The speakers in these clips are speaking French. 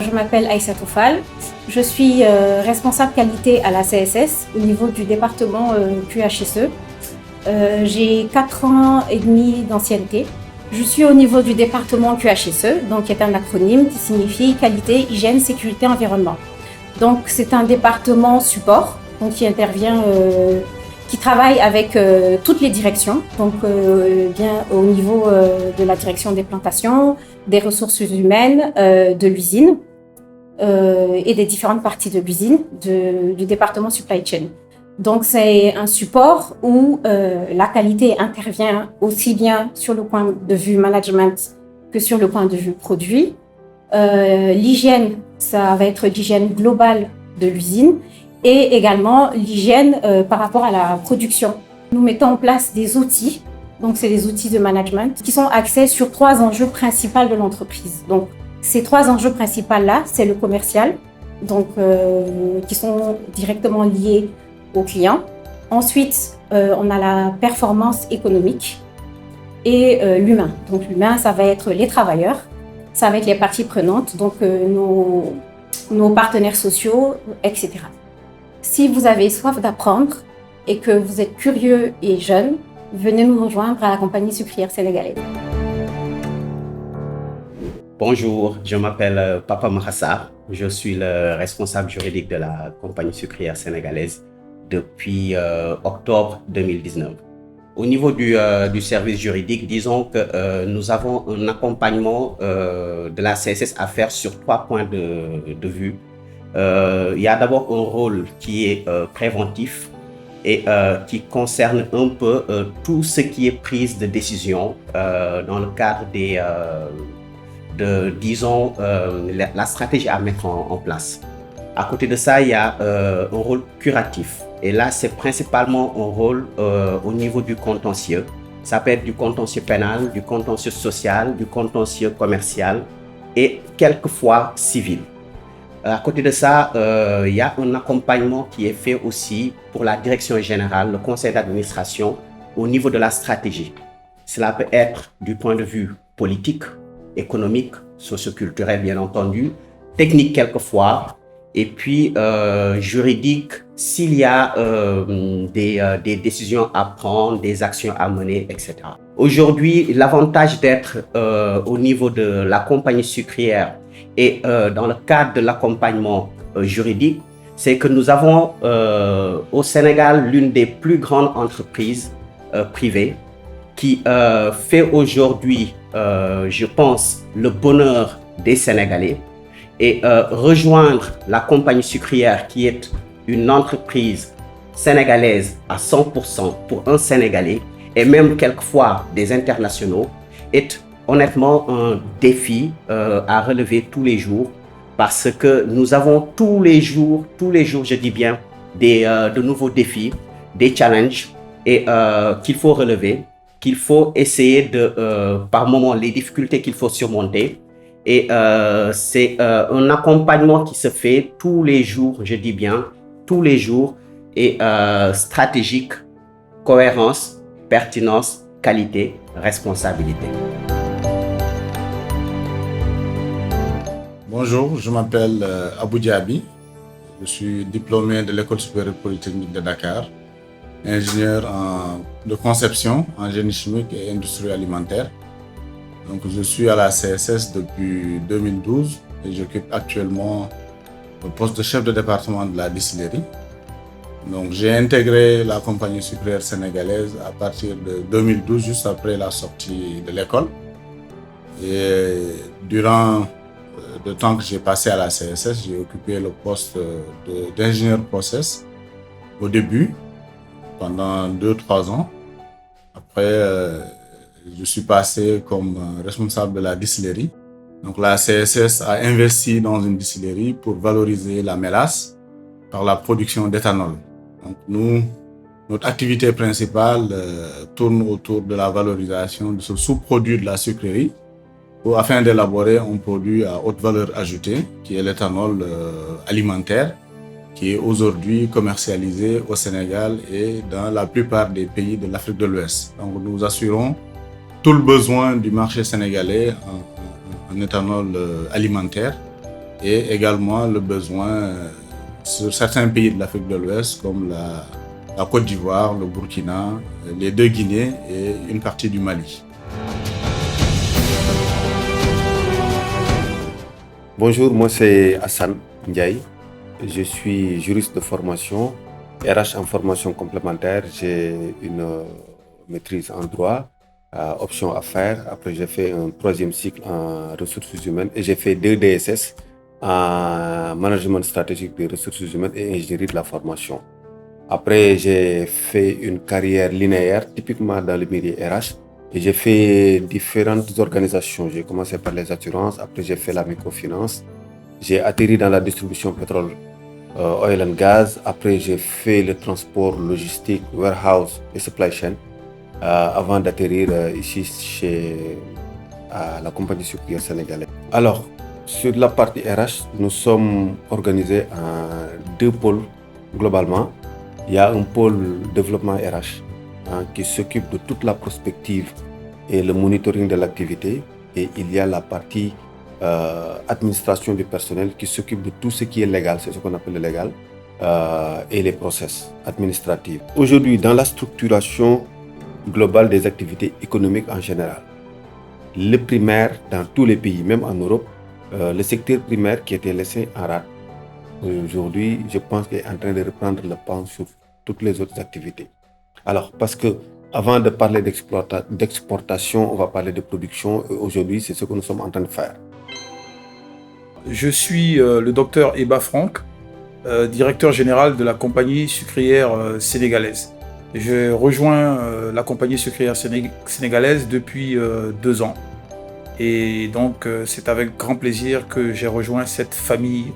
Je m'appelle Aïssa Toufal, je suis responsable qualité à la CSS au niveau du département QHSE. J'ai 4 ans et demi d'ancienneté. Je suis au niveau du département QHSE, donc qui est un acronyme qui signifie qualité, hygiène, sécurité, environnement. Donc c'est un département support, donc qui intervient, qui travaille avec toutes les directions, donc bien au niveau de la direction des plantations, des ressources humaines, de l'usine et des différentes parties de l'usine du département supply chain. Donc c'est un support où la qualité intervient aussi bien sur le point de vue management que sur le point de vue produit. L'hygiène, ça va être l'hygiène globale de l'usine et également l'hygiène par rapport à la production. Nous mettons en place des outils, donc c'est des outils de management qui sont axés sur 3 enjeux principaux de l'entreprise. Donc ces 3 enjeux principaux-là, c'est le commercial, donc qui sont directement liés aux clients. Ensuite, on a la performance économique et l'humain. Donc l'humain, ça va être les travailleurs, ça va être les parties prenantes, donc nos partenaires sociaux, etc. Si vous avez soif d'apprendre et que vous êtes curieux et jeune, venez nous rejoindre à la compagnie sucrière sénégalaise. Bonjour, je m'appelle Papa Mahassar. Je suis le responsable juridique de la compagnie sucrière sénégalaise depuis octobre 2019. Au niveau du service juridique, disons que nous avons un accompagnement de la CSS à faire sur 3 points de vue. Il y a d'abord un rôle qui est préventif et qui concerne un peu tout ce qui est prise de décision dans le cadre disons, la stratégie à mettre en place. À côté de ça, il y a un rôle curatif. Et là, c'est principalement un rôle au niveau du contentieux. Ça peut être du contentieux pénal, du contentieux social, du contentieux commercial et quelquefois civil. À côté de ça, il y a un accompagnement qui est fait aussi pour la direction générale, le conseil d'administration, au niveau de la stratégie. Cela peut être du point de vue politique, économique, socioculturel bien entendu, technique quelquefois, et puis juridique s'il y a des décisions à prendre, des actions à mener, etc. Aujourd'hui, l'avantage d'être au niveau de la compagnie sucrière et dans le cadre de l'accompagnement juridique, c'est que nous avons au Sénégal l'une des plus grandes entreprises privées qui fait aujourd'hui, je pense, le bonheur des Sénégalais. Et rejoindre la compagnie sucrière qui est une entreprise sénégalaise à 100% pour un Sénégalais et même quelquefois des internationaux est honnêtement un défi à relever tous les jours parce que nous avons tous les jours, je dis bien, de nouveaux défis, des challenges et qu'il faut relever, qu'il faut essayer par moment, les difficultés qu'il faut surmonter. Et c'est un accompagnement qui se fait tous les jours, je dis bien, tous les jours, et stratégique, cohérence, pertinence, qualité, responsabilité. Bonjour, je m'appelle Abou Diaby, je suis diplômé de l'École supérieure polytechnique de Dakar, ingénieur de conception en génie chimique et industrie alimentaire. Donc, je suis à la CSS depuis 2012 et j'occupe actuellement le poste de chef de département de la distillerie. Donc, j'ai intégré la compagnie sucrière sénégalaise à partir de 2012, juste après la sortie de l'école. Et durant le temps que j'ai passé à la CSS, j'ai occupé le poste d'ingénieur process au début, pendant 2-3 ans. Après, je suis passé comme responsable de la distillerie. Donc la CSS a investi dans une distillerie pour valoriser la mélasse par la production d'éthanol. Donc notre activité principale tourne autour de la valorisation de ce sous-produit de la sucrerie afin d'élaborer un produit à haute valeur ajoutée qui est l'éthanol alimentaire qui est aujourd'hui commercialisé au Sénégal et dans la plupart des pays de l'Afrique de l'Ouest. Donc nous assurons tout le besoin du marché sénégalais en éthanol alimentaire et également le besoin sur certains pays de l'Afrique de l'Ouest comme la Côte d'Ivoire, le Burkina, les 2 Guinées et une partie du Mali. Bonjour, moi c'est Hassan Ndiaye. Je suis juriste de formation, RH en formation complémentaire. J'ai une maîtrise en droit, option affaires. Après, j'ai fait un 3e cycle en ressources humaines et j'ai fait 2 DSS en management stratégique des ressources humaines et ingénierie de la formation. Après, j'ai fait une carrière linéaire, typiquement dans le milieu RH. Et j'ai fait différentes organisations. J'ai commencé par les assurances, après j'ai fait la microfinance. J'ai atterri dans la distribution pétrole, oil and gas. Après j'ai fait le transport logistique, warehouse et supply chain. Avant d'atterrir ici chez la compagnie sucrière sénégalaise. Alors, sur la partie RH, nous sommes organisés en 2 pôles globalement. Il y a un pôle développement RH qui s'occupe de toute la prospective et le monitoring de l'activité. Et il y a la partie administration du personnel qui s'occupe de tout ce qui est légal, c'est ce qu'on appelle le légal, et les process administratifs. Aujourd'hui, dans la structuration globale des activités économiques en général, le primaire dans tous les pays, même en Europe, le secteur primaire qui était laissé en rade, aujourd'hui, je pense qu'il est en train de reprendre le pas sur toutes les autres activités. Alors, parce que avant de parler d'exportation, on va parler de production. Aujourd'hui, c'est ce que nous sommes en train de faire. Je suis le docteur Eba Franck, directeur général de la compagnie sucrière sénégalaise. Je rejoins la compagnie sucrière sénégalaise depuis 2 ans. Et donc, c'est avec grand plaisir que j'ai rejoint cette famille,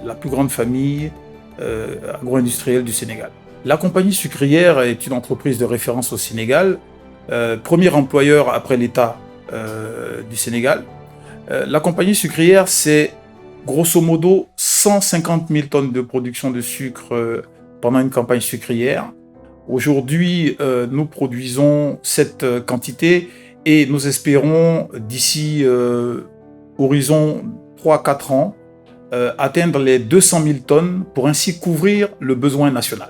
la plus grande famille agro-industrielle du Sénégal. La compagnie sucrière est une entreprise de référence au Sénégal, premier employeur après l'État du Sénégal. La compagnie sucrière, c'est grosso modo 150 000 tonnes de production de sucre pendant une campagne sucrière. Aujourd'hui, nous produisons cette quantité et nous espérons d'ici horizon 3-4 ans atteindre les 200 000 tonnes pour ainsi couvrir le besoin national.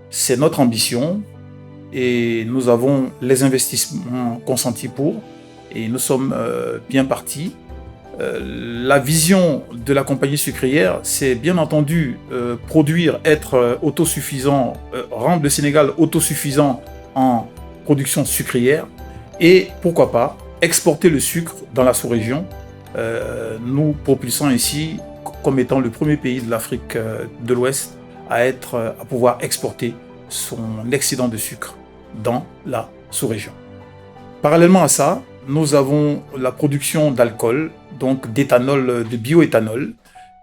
C'est notre ambition et nous avons les investissements consentis pour et nous sommes bien partis. La vision de la compagnie sucrière, c'est bien entendu produire, être autosuffisant, rendre le Sénégal autosuffisant en production sucrière et pourquoi pas exporter le sucre dans la sous-région, nous propulsant ainsi comme étant le premier pays de l'Afrique de l'Ouest à pouvoir exporter son excédent de sucre dans la sous-région. Parallèlement à ça, nous avons la production d'alcool, donc d'éthanol, de bioéthanol,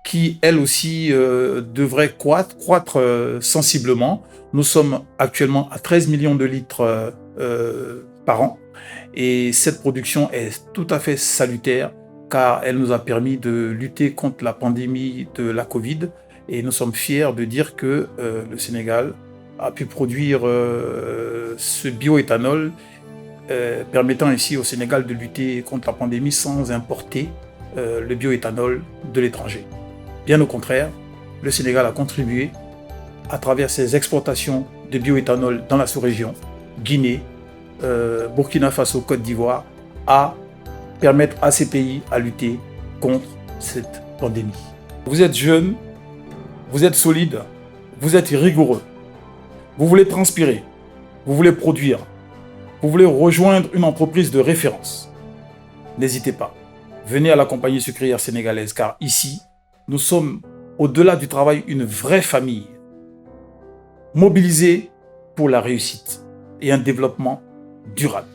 qui elle aussi devrait croître sensiblement. Nous sommes actuellement à 13 millions de litres par an et cette production est tout à fait salutaire car elle nous a permis de lutter contre la pandémie de la Covid et nous sommes fiers de dire que le Sénégal a pu produire ce bioéthanol permettant ainsi au Sénégal de lutter contre la pandémie sans importer le bioéthanol de l'étranger. Bien au contraire, le Sénégal a contribué à travers ses exportations de bioéthanol dans la sous-région, Guinée, Burkina Faso, Côte d'Ivoire, à permettre à ces pays à lutter contre cette pandémie. Vous êtes jeune, vous êtes solide, vous êtes rigoureux, vous voulez transpirer, vous voulez produire, vous voulez rejoindre une entreprise de référence. N'hésitez pas, venez à la compagnie sucrière sénégalaise car ici, nous sommes au-delà du travail une vraie famille, mobilisée pour la réussite et un développement durable.